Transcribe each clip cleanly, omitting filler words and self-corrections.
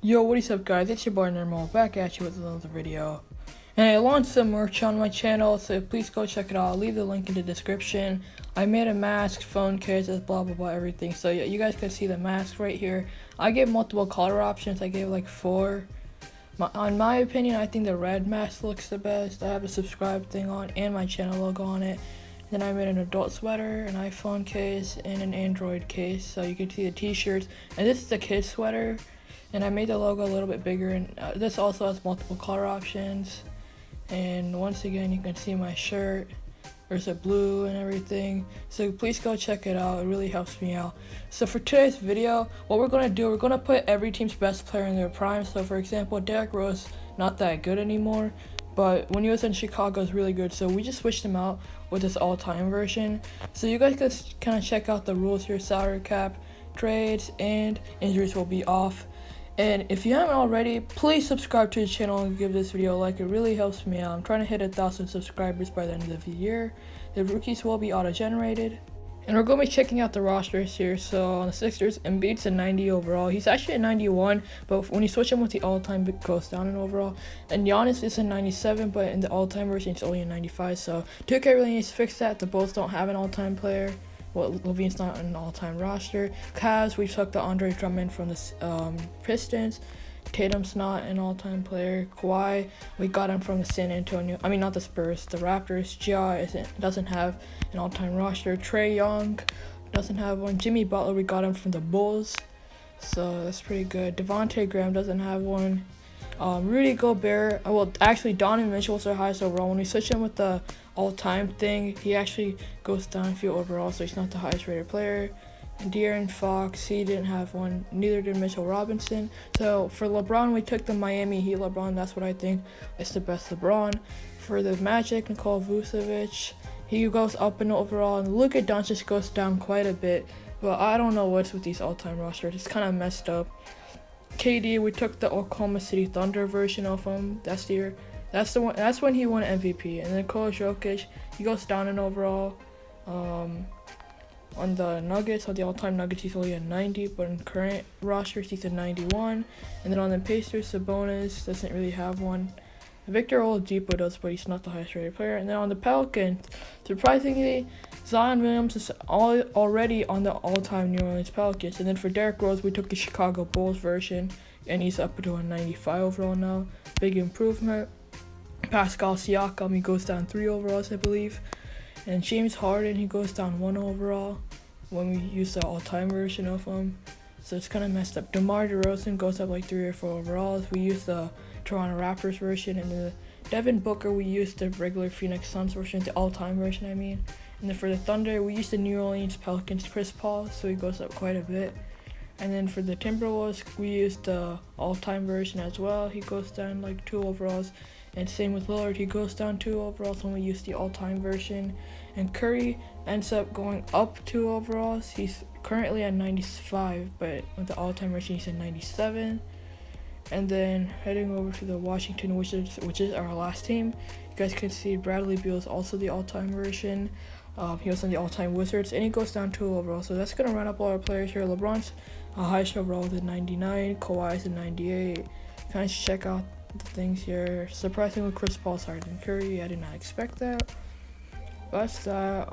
Yo, what is up guys, it's your boy Normal, back at you with another video. And I launched some merch on my channel, so please go check it out. I'll leave the link in the description. I made a mask, phone cases, blah blah blah, everything. So yeah, you guys can see the mask right here. I gave multiple color options, I gave like 4. On my opinion, I think the red mask looks the best. I have a subscribe thing on and my channel logo on it. Then I made an adult sweater, an iPhone case, and an Android case. So you can see the t-shirts. And this is the kid sweater. And I made the logo a little bit bigger, and this also has multiple color options. And once again, you can see my shirt. There's a blue and everything. So please go check it out. It really helps me out. So for today's video, what we're going to do, we're going to put every team's best player in their prime. So for example, Derrick Rose, not that good anymore. But when he was in Chicago, it was really good. So we just switched him out with this all-time version. So you guys can kind of check out the rules here. Salary cap, trades, and injuries will be off. And if you haven't already, please subscribe to the channel and give this video a like. It really helps me out. I'm trying to hit 1,000 subscribers by the end of the year. The rookies will be auto-generated. And we're going to be checking out the rosters here. So on the Sixers, Embiid's a 90 overall. He's actually a 91, but when you switch him with the all-time, it goes down in overall. And Giannis is a 97, but in the all-time version, it's only a 95. So 2K really needs to fix that. The Bulls don't have an all-time player. Well, Levine's not on an all-time roster. Cavs, we took the Andre Drummond from the Pistons. Tatum's not an all-time player. Kawhi, we got him from the San Antonio. I mean, not the Spurs, the Raptors. G.O.A.T doesn't have an all-time roster. Trae Young doesn't have one. Jimmy Butler, we got him from the Bulls, so that's pretty good. Devontae Graham doesn't have one. Rudy Gobert, well, actually, Donovan Mitchell was our highest overall. When we switch him with the all-time thing, he actually goes down a few overall, so he's not the highest rated player. And De'Aaron Fox, he didn't have one, neither did Mitchell Robinson. So for LeBron, we took the Miami Heat LeBron. That's what I think is the best LeBron. For the Magic, Nikola Vucevic, he goes up in overall, and Luka Doncic goes down quite a bit. But I don't know what's with these all-time rosters. It's kind of messed up. KD, we took the Oklahoma City Thunder version of him. That's the year. That's the one. That's when he won MVP. And then Nikola Jokic, he goes down in overall. On the Nuggets, on the all-time Nuggets, he's only a 90, but in current rosters, he's a 91. And then on the Pacers, Sabonis doesn't really have one. Victor Oladipo does, but he's not the highest rated player. And then on the Pelicans, surprisingly, Zion Williams is already on the all-time New Orleans Pelicans. And then for Derrick Rose, we took the Chicago Bulls version, and he's up to a 95 overall now. Big improvement. Pascal Siakam, he goes down 3 overalls, I believe. And James Harden, he goes down 1 overall when we use the all-time version of him. So it's kind of messed up. DeMar DeRozan goes up like 3 or 4 overalls. We use the Toronto Raptors version, and the Devin Booker, we used the regular Phoenix Suns version, the all-time version, I mean. And then for the Thunder, we used the New Orleans Pelicans Chris Paul, so he goes up quite a bit. And then for the Timberwolves, we used the all-time version as well. He goes down like 2 overalls. And same with Lillard, he goes down 2 overalls when we use the all-time version. And Curry ends up going up 2 overalls. He's currently at 95, but with the all-time version, he's at 97. And then heading over to the Washington Wizards, which is our last team, you guys can see Bradley Beal is also the all-time version. He was on the all-time Wizards, and he goes down 2 overall. So that's going to run up all our players here. LeBron's highest overall with a 99. Kawhi's a 98. Kind of check out the things here. Surprisingly, Chris Paul's higher than Curry. I did not expect that. That's that.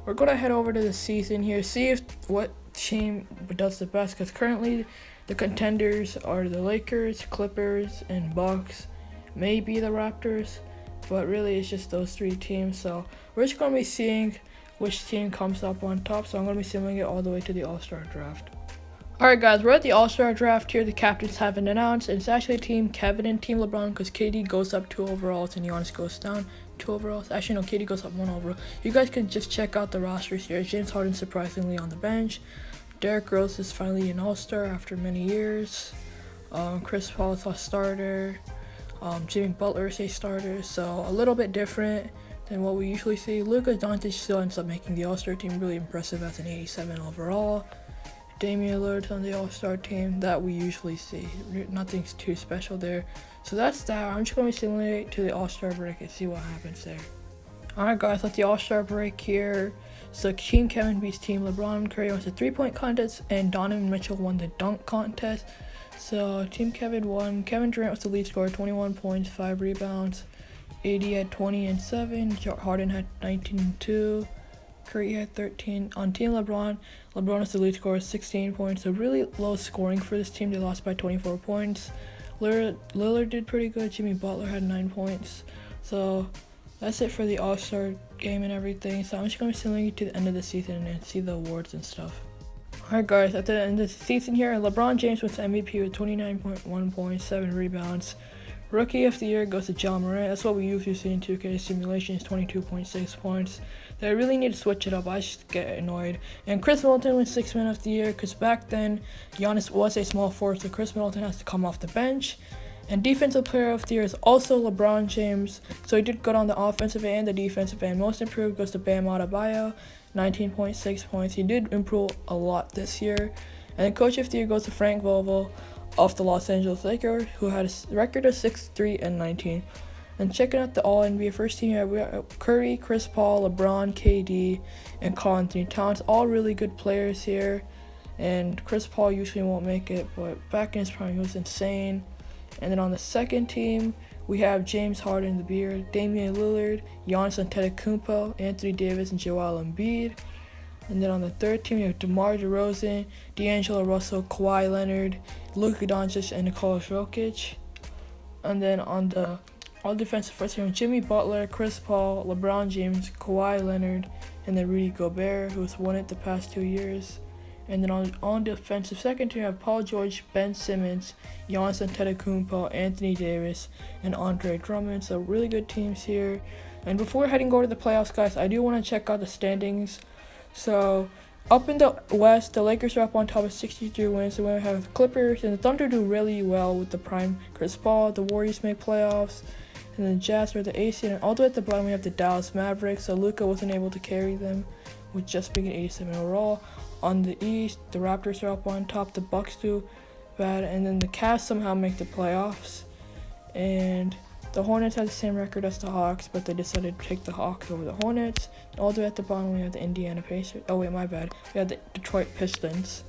We're going to head over to the season here. See if what team does the best. Because currently, the contenders are the Lakers, Clippers, and Bucks. Maybe the Raptors. But really, it's just those 3 teams. So we're just going to be seeing which team comes up on top. So I'm going to be simming it all the way to the All-Star Draft. Alright guys, we're at the All-Star Draft here. The captains haven't announced. It's actually Team Kevin and Team LeBron, because KD goes up 2 overalls and Giannis goes down 2 overalls. Actually, no, KD goes up 1 overall. You guys can just check out the rosters here. James Harden surprisingly on the bench. Derrick Rose is finally an All-Star after many years. Chris Paul is a starter. Jimmy Butler is a starter. So a little bit different than what we usually see. Luka Doncic still ends up making the All-Star team. Really impressive as an 87 overall. Damian Lillard's on the All-Star team that we usually see. Nothing's too special there. So that's that. I'm just going to simulate to the All-Star break and see what happens there. Alright guys, let the All-Star break here. So Team Kevin beats Team LeBron. Curry won the 3-point contest, and Donovan Mitchell won the dunk contest. So Team Kevin won. Kevin Durant was the lead scorer, 21 points, 5 rebounds. AD had 20 and 7. Harden had 19 and 2. Curry had 13. On Team LeBron, LeBron was the lead scorer, 16 points. So really low scoring for this team. They lost by 24 points. Lillard did pretty good. Jimmy Butler had 9 points. So that's it for the All-Star game and everything. So I'm just going to be sending you to the end of the season and see the awards and stuff. Alright guys, at the end of the season here, LeBron James wins MVP with 29.1 points, 7 rebounds. Rookie of the Year goes to Ja Morant. That's what we usually see in 2K simulations, 22.6 points. They really need to switch it up. I just get annoyed. And Chris Middleton wins 6th Man of the Year because back then, Giannis was a small forward, so Chris Middleton has to come off the bench. And Defensive Player of the Year is also LeBron James. So he did good on the offensive and the defensive end. Most improved goes to Bam Adebayo, 19.6 points. He did improve a lot this year. And the Coach of the Year goes to Frank Vogel of the Los Angeles Lakers, who had a record of 6-3 and 19. And checking out the All-NBA first team, we have Curry, Chris Paul, LeBron, KD, and Karl-Anthony Towns. All really good players here. And Chris Paul usually won't make it, but back in his prime, he was insane. And then on the second team, we have James Harden, the Beard, Damian Lillard, Giannis Antetokounmpo, Anthony Davis, and Joel Embiid. And then on the third team, we have DeMar DeRozan, D'Angelo Russell, Kawhi Leonard, Luka Doncic, and Nikola Jokic. And then on the all-defensive first team, Jimmy Butler, Chris Paul, LeBron James, Kawhi Leonard, and then Rudy Gobert, who's won it the past 2 years. And then on defensive second team, we have Paul George, Ben Simmons, Giannis Antetokounmpo, Anthony Davis, and Andre Drummond. So really good teams here. And before heading go to the playoffs, guys, I do want to check out the standings. So up in the West, the Lakers are up on top with 63 wins. So we have the Clippers and the Thunder do really well with the prime Chris Paul. The Warriors make playoffs, and the Jazz are the AC. And all the way at the bottom, we have the Dallas Mavericks. So Luka wasn't able to carry them with just being 87 overall. On the East, the Raptors are up on top. The Bucks do bad, and then the Cavs somehow make the playoffs. And the Hornets have the same record as the Hawks, but they decided to take the Hawks over the Hornets. All the way at the bottom, we have the Indiana Pacers. Oh wait, my bad. We have the Detroit Pistons.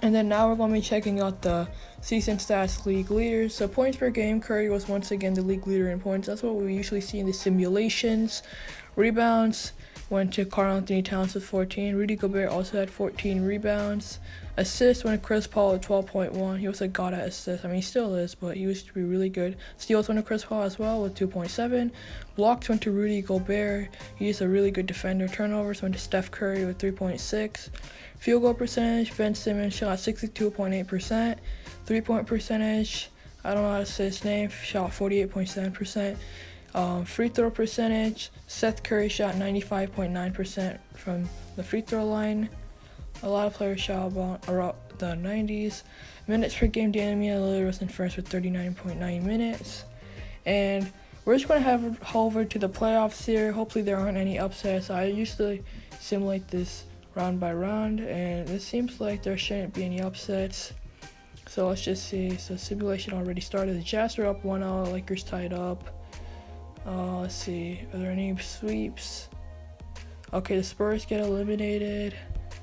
And then now we're going to be checking out the season stats league leaders. So points per game, Curry was once again the league leader in points. That's what we usually see in the simulations. Rebounds went to Karl-Anthony Towns with 14. Rudy Gobert also had 14 rebounds. Assists went to Chris Paul with 12.1. He was a god at assists. I mean, he still is, but he used to be really good. Steals went to Chris Paul as well with 2.7. Blocks went to Rudy Gobert. He's a really good defender. Turnovers went to Steph Curry with 3.6. Field goal percentage, Ben Simmons shot 62.8%. 3-point percentage, I don't know how to say his name, shot 48.7%. Free throw percentage, Seth Curry shot 95.9% from the free throw line. A lot of players shot around the 90s. Minutes per game, Damian Lillard was in first with 39.9 minutes. And we're just going to head over to the playoffs here. Hopefully there aren't any upsets. I usually simulate this round by round, and it seems like there shouldn't be any upsets. So let's just see. So simulation already started. The Jazz are up 1-0, Lakers tied up. Let's see, are there any sweeps? Okay, the Spurs get eliminated,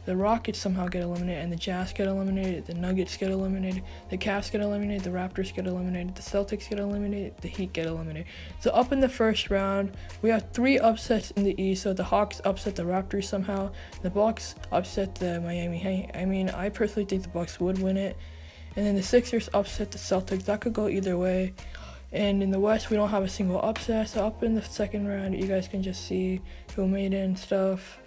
the Rockets somehow get eliminated, and the Jazz get eliminated, the Nuggets get eliminated, the Cavs get eliminated, the Raptors get eliminated, the Celtics get eliminated, the Heat get eliminated. So up in the first round, we have 3 upsets in the East. So the Hawks upset the Raptors somehow, the Bucks upset the Miami Heat. I mean, I personally think the Bucks would win it. And then the Sixers upset the Celtics. That could go either way. And in the West, we don't have a single upset. So up in the second round, you guys can just see who made it and stuff.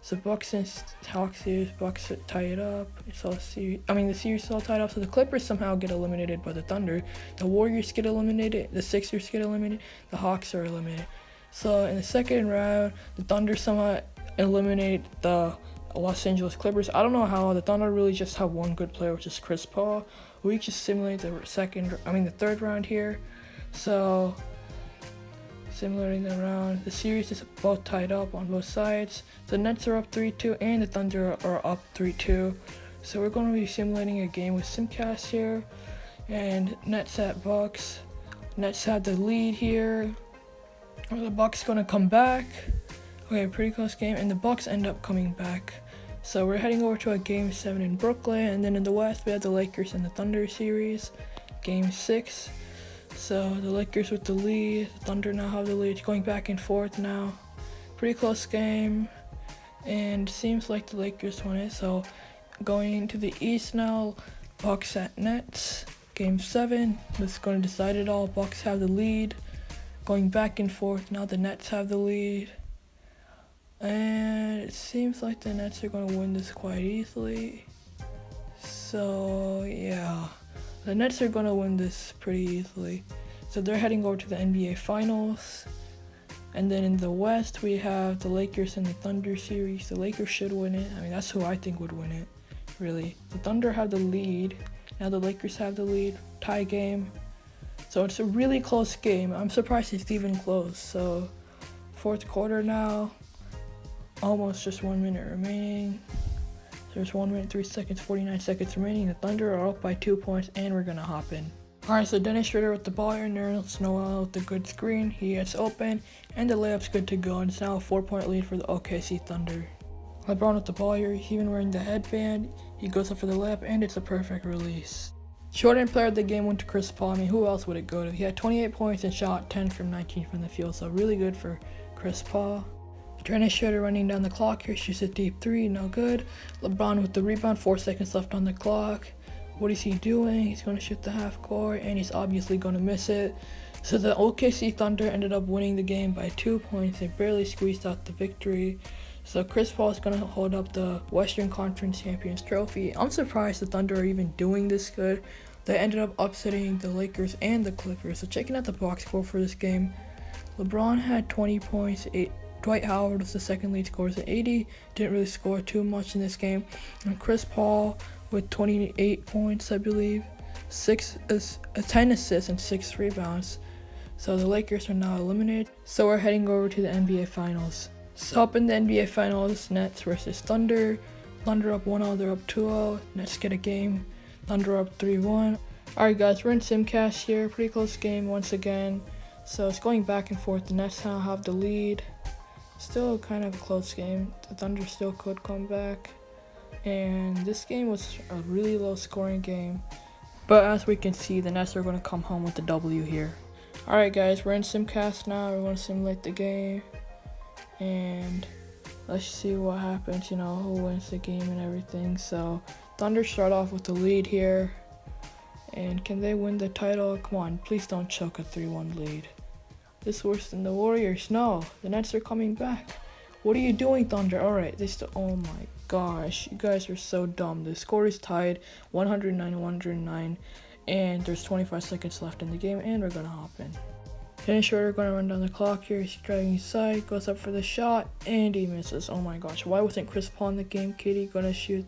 So Bucks and Hawks series, Bucks tie it up. The series is all tied up. So the Clippers somehow get eliminated by the Thunder. The Warriors get eliminated. The Sixers get eliminated. The Hawks are eliminated. So in the second round, the Thunder somehow eliminate the Los Angeles Clippers. I don't know how. The Thunder really just have one good player, which is Chris Paul. We just simulate the third round here. So, simulating the round, the series is both tied up on both sides. The Nets are up 3-2 and the Thunder are up 3-2. So we're going to be simulating a game with Simcast here. And Nets at Bucks. Nets had the lead here. Are the Bucks going to come back? Okay, pretty close game. And the Bucks end up coming back. So we're heading over to a Game 7 in Brooklyn, and then in the West we have the Lakers and the Thunder series, Game 6. So the Lakers with the lead, the Thunder now have the lead. It's going back and forth now. Pretty close game, and seems like the Lakers won it. So going into the East now, Bucks at Nets, Game 7. This is going to decide it all. Bucks have the lead. Going back and forth now, the Nets have the lead. And it seems like the Nets are going to win this quite easily. So yeah, the Nets are going to win this pretty easily. So they're heading over to the NBA Finals. And then in the West, we have the Lakers and the Thunder series. The Lakers should win it. I mean, that's who I think would win it, really. The Thunder have the lead. Now the Lakers have the lead. Tie game. So it's a really close game. I'm surprised it's even close. So fourth quarter now. Almost just 1 minute remaining. There's 1 minute, 3 seconds, 49 seconds remaining. The Thunder are up by 2 points, and we're going to hop in. Alright, so Dennis Schroeder with the ball here, Nerlens Noel with the good screen. He gets open, and the layup's good to go, and it's now a 4-point lead for the OKC Thunder. LeBron with the ball here, he's even wearing the headband. He goes up for the layup, and it's a perfect release. Jordan player of the game went to Chris Paul. I mean, who else would it go to? He had 28 points and shot 10 from 19 from the field, so really good for Chris Paul. Dennis Schroeder running down the clock here, shoots a deep three, no good. LeBron with the rebound, 4 seconds left on the clock. What is he doing? He's going to shoot the half court, and he's obviously going to miss it. So the OKC Thunder ended up winning the game by 2 points. They barely squeezed out the victory. So Chris Paul is going to hold up the Western Conference Champions trophy. I'm surprised the Thunder are even doing this good. They ended up upsetting the Lakers and the Clippers. So checking out the box score for this game, LeBron had 20 points, Dwight Howard was the second lead scorer at 80, didn't really score too much in this game. And Chris Paul with 28 points, I believe, 10 assists and 6 rebounds. So the Lakers are now eliminated. So we're heading over to the NBA Finals. So up in the NBA Finals, Nets versus Thunder. Thunder up 1-0, they're up 2-0. Nets get a game. Thunder up 3-1. Alright guys, we're in Simcast here. Pretty close game once again. So it's going back and forth. The Nets now have the lead. Still kind of a close game. The Thunder still could come back. And this game was a really low scoring game. But as we can see, the Nets are going to come home with the W here. Alright guys, we're in Simcast now. We're going to simulate the game. And let's see what happens, you know, who wins the game and everything. So Thunder start off with the lead here. And can they win the title? Come on, please don't choke a 3-1 lead. This is worse than the Warriors. No, the Nets are coming back. What are you doing, Thunder? Alright, oh my gosh. You guys are so dumb. The score is tied 109-109. And there's 25 seconds left in the game. And we're going to hop in. Dennis Schroeder going to run down the clock here. He's driving inside. Goes up for the shot. And he misses. Oh my gosh. Why wasn't Chris Paul in the game? KD going to shoot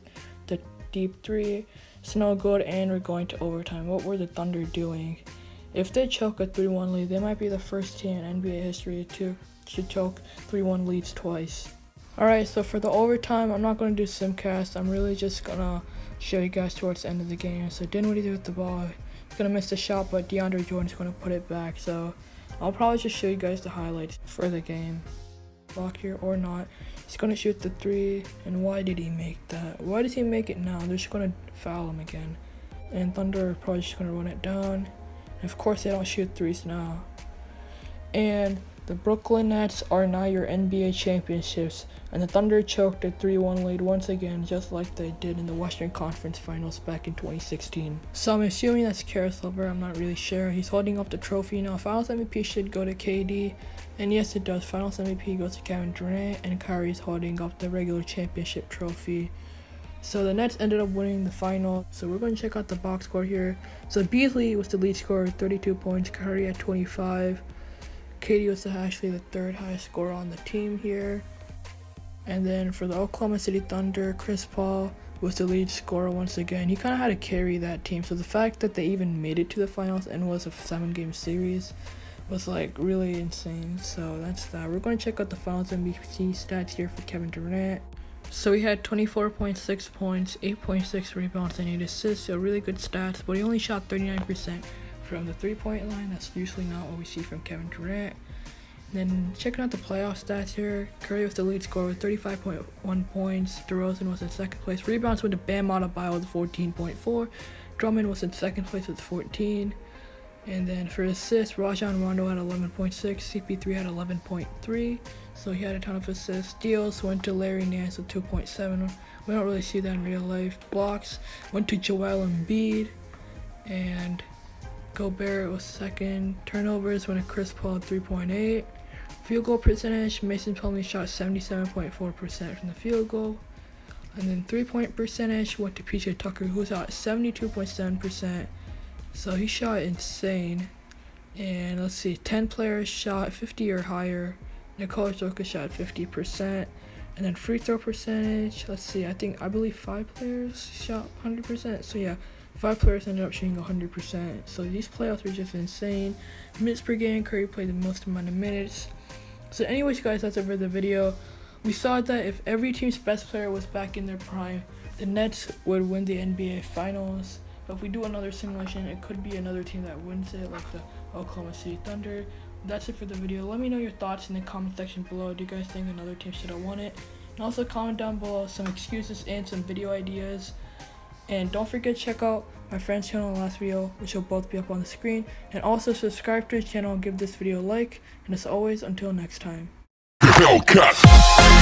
the deep three. It's no good. And we're going to overtime. What were the Thunder doing? If they choke a 3-1 lead, they might be the first team in NBA history to choke 3-1 leads twice. Alright, so for the overtime, I'm not going to do Simcast. I'm really just going to show you guys towards the end of the game. So Dinwiddie did with the ball. He's going to miss the shot, but DeAndre Jordan's going to put it back. So I'll probably just show you guys the highlights for the game. Block here or not. He's going to shoot the three. And why did he make that? Why does he make it now? They're just going to foul him again. And Thunder are probably just going to run it down. And of course, they don't shoot threes now. And the Brooklyn Nets are now your NBA championships. And the Thunder choked a 3-1 lead once again, just like they did in the Western Conference Finals back in 2016. So I'm assuming that's Karis LeVert. I'm not really sure. He's holding up the trophy now. Finals MVP should go to KD. And yes, it does. Finals MVP goes to Kevin Durant. And Kyrie's holding up the regular championship trophy. So the Nets ended up winning the final. So we're going to check out the box score here. So Beasley was the lead scorer, 32 points. Kyrie at 25. KD was actually the third highest scorer on the team here. And then for the Oklahoma City Thunder, Chris Paul was the lead scorer once again. He kind of had to carry that team. So the fact that they even made it to the finals and was a 7-game series was like really insane. So that's that. We're going to check out the finals MVP stats here for Kevin Durant. So he had 24.6 points, 8.6 rebounds, and 8 assists, so really good stats, but he only shot 39% from the 3-point line. That's usually not what we see from Kevin Durant. Then checking out the playoff stats here, Curry with the lead score with 35.1 points. DeRozan was in second place. Rebounds went to Bam Adebayo with 14.4. Drummond was in second place with 14. And then for assists, Rajon Rondo had 11.6. CP3 had 11.3. So he had a ton of assists. Steals went to Larry Nance with 2.7. We don't really see that in real life. Blocks went to Joel Embiid. And Gobert was second. Turnovers went to Chris Paul at 3.8. Field goal percentage, Mason Plumlee shot 77.4% from the field goal. And then 3-point percentage went to PJ Tucker, who was at 72.7%. So he shot insane. And let's see, 10 players shot 50 or higher. Nikola Jokic shot 50%. And then free throw percentage, let's see, I believe 5 players shot 100%. So yeah, 5 players ended up shooting 100%. So these playoffs were just insane. Minutes per game, Curry played the most amount of minutes. So anyways, guys, that's it for the video. We saw that if every team's best player was back in their prime, the Nets would win the NBA Finals. But if we do another simulation, it could be another team that wins it, like the Oklahoma City Thunder. That's it for the video. Let me know your thoughts in the comment section below. Do you guys think another team should have won it? And also comment down below some excuses and some video ideas. And don't forget to check out my friend's channel in the last video, which will both be up on the screen. And also subscribe to his channel and give this video a like. And as always, until next time. G.O.A.T.